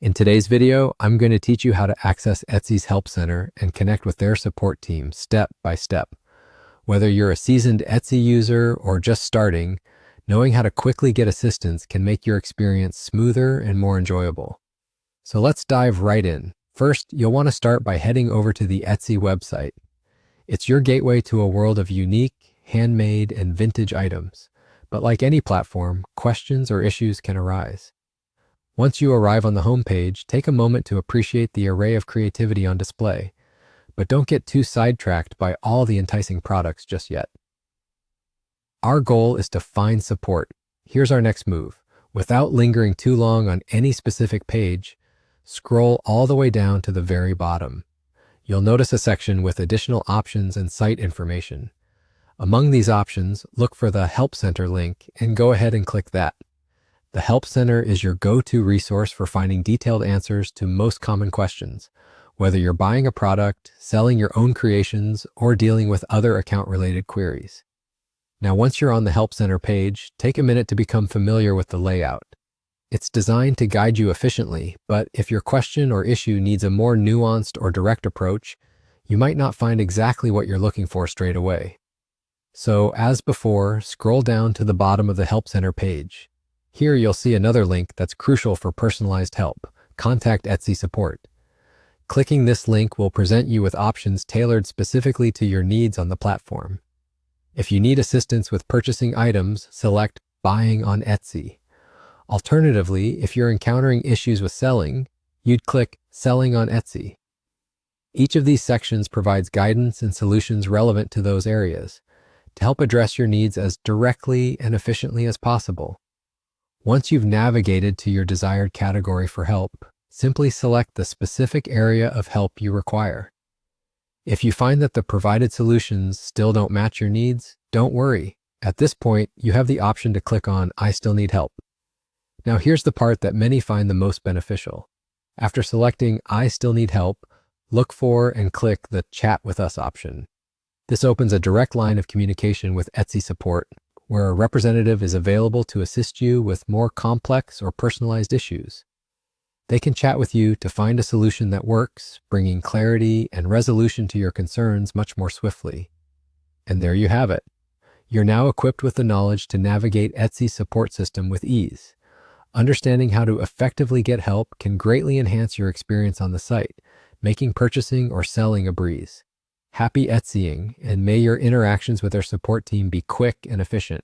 In today's video, I'm going to teach you how to access Etsy's Help Center and connect with their support team step by step. Whether you're a seasoned Etsy user or just starting, knowing how to quickly get assistance can make your experience smoother and more enjoyable. So let's dive right in. First, you'll want to start by heading over to the Etsy website. It's your gateway to a world of unique, handmade, and vintage items. But like any platform, questions or issues can arise. Once you arrive on the homepage, take a moment to appreciate the array of creativity on display, but don't get too sidetracked by all the enticing products just yet. Our goal is to find support. Here's our next move. Without lingering too long on any specific page, scroll all the way down to the very bottom. You'll notice a section with additional options and site information. Among these options, look for the Help Center link and go ahead and click that. The Help Center is your go-to resource for finding detailed answers to most common questions, whether you're buying a product, selling your own creations, or dealing with other account-related queries. Now, once you're on the Help Center page, take a minute to become familiar with the layout. It's designed to guide you efficiently, but if your question or issue needs a more nuanced or direct approach, you might not find exactly what you're looking for straight away. So, as before, scroll down to the bottom of the Help Center page. Here you'll see another link that's crucial for personalized help: Contact Etsy Support. Clicking this link will present you with options tailored specifically to your needs on the platform. If you need assistance with purchasing items, select Buying on Etsy. Alternatively, if you're encountering issues with selling, you'd click Selling on Etsy. Each of these sections provides guidance and solutions relevant to those areas to help address your needs as directly and efficiently as possible. Once you've navigated to your desired category for help, simply select the specific area of help you require. If you find that the provided solutions still don't match your needs, don't worry. At this point, you have the option to click on I Still Need Help. Now here's the part that many find the most beneficial. After selecting I Still Need Help, look for and click the Chat with Us option. This opens a direct line of communication with Etsy support, where a representative is available to assist you with more complex or personalized issues. They can chat with you to find a solution that works, bringing clarity and resolution to your concerns much more swiftly. And there you have it. You're now equipped with the knowledge to navigate Etsy's support system with ease. Understanding how to effectively get help can greatly enhance your experience on the site, making purchasing or selling a breeze. Happy Etsying, and may your interactions with their support team be quick and efficient.